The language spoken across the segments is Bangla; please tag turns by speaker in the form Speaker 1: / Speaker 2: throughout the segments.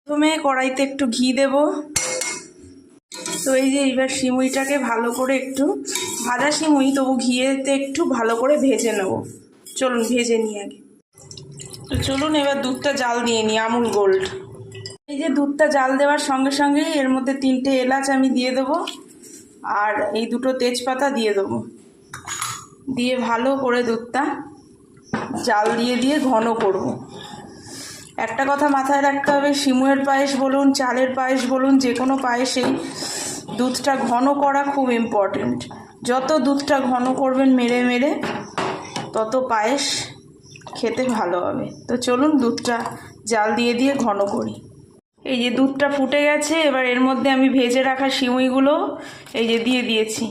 Speaker 1: প্রথমে কড়াইতে একটু ঘি দেব। তো এই যে এবার সিমুইটাকে ভালো করে একটু ভাজা সিমুই, তবু ঘিয়েতে একটু ভালো করে ভেজে নেব। চলুন ভেজে নিই আগে। তো চলুন এবার দুধটা জাল দিয়ে নিই, আমুল গোল্ড। এই যে দুধটা জাল দেওয়ার সঙ্গে সঙ্গে এর মধ্যে 3টে এলাচ আমি দিয়ে দেবো, আর এই 2টো তেজপাতা দিয়ে দেবো। দিয়ে ভালো করে দুধটা জাল দিয়ে ঘন করব। একটা কথা মাথায় রাখতে হবে, সিমুয়ের পায়েস বলুন, চালের পায়েস বলুন, যে কোনো পায়েসেই দুধটা ঘন করা খুব ইম্পর্টেন্ট। যত দুধটা ঘন করবেন মেরে মেরে, তত পায়েস খেতে ভালো হবে। তো চলুন দুধটা জাল দিয়ে ঘন করি। এই যে দুধটা ফুটে গেছে, এবার এর মধ্যে আমি ভেজে রাখা সিমুইগুলো এই যে দিয়ে দিয়েছি।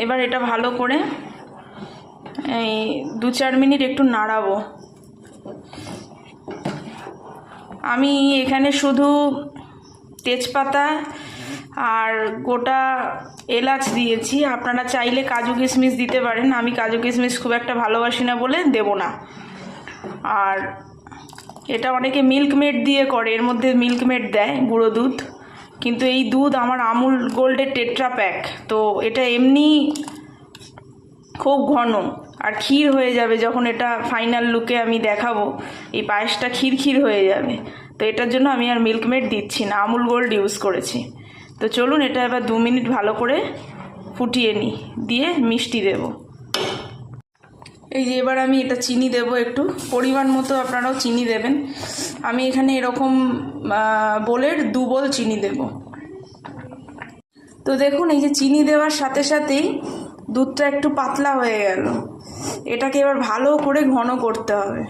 Speaker 1: এবার এটা ভালো করে এই 2-4 মিনিট একটু নাড়াবো। আমি এখানে শুধু তেজপাতা আর গোটা এলাচ দিয়েছি, আপনারা চাইলে কাজু কিশমিশ দিতে পারেন। আমি কাজু কিশমিশ খুব একটা ভালোবাসি না বলে দেব না। আর এটা অনেকে মিল্ক মেড দিয়ে করে, এর মধ্যে মিল্ক মেড দেয়, গুঁড়ো দুধ। কিন্তু এই দুধ আমার আমুল গোল্ডের টেট্রা প্যাক, তো এটা এমনি খুব ঘন আর ক্ষীর হয়ে যাবে। যখন এটা ফাইনাল লুকে আমি দেখাবো, এই পায়েসটা ক্ষীর হয়ে যাবে। তো এটার জন্য আমি আর মিল্ক মেড দিচ্ছি না, আমুল গোল্ড ইউজ করেছি। তো চলুন এটা এবার 2 মিনিট ভালো করে ফুটিয়ে নিই, দিয়ে মিষ্টি দেব। এই যে এবার আমি এটা চিনি দেব, একটু পরিমাণ মতো আপনারাও চিনি দেবেন। আমি এখানে এরকম বোলের 2 বোল চিনি দেব। তো দেখুন এই যে চিনি দেওয়ার সাথে সাথেই দুধটা একটু পাতলা হয়ে গেল। এটাকে এবার ভালো করে ঘন করতে হবে।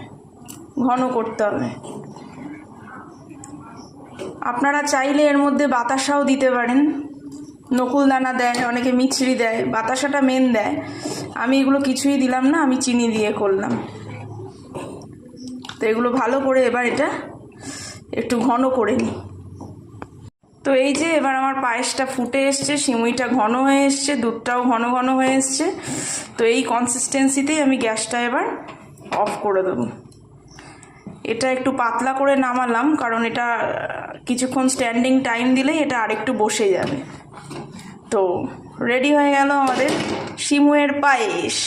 Speaker 1: আপনারা চাইলে এর মধ্যে বাতাসাও দিতে পারেন, নকুলদানা দেয়, অনেকে মিছরি দেয়, বাতাসাটা মেন দেয়। আমি এগুলো কিছুই দিলাম না, আমি চিনি দিয়ে করলাম। তো এগুলো ভালো করে এবার এটা একটু ঘন করে নিই। তো এই যে এবার আমার পায়েসটা ফুটে এসছে, সিমুইটা ঘন হয়ে এসছে, দুধটাও ঘন হয়ে এসছে। তো এই কনসিস্টেন্সিতেই আমি গ্যাসটা এবার অফ করে দেবো। এটা একটু পাতলা করে নামালাম, কারণ এটা কিছুক্ষণ স্ট্যান্ডিং টাইম দিলেই এটা আরেকটু বসে যাবে। তো রেডি হয়ে গেল আমাদের সিমুয়ের পায়েস।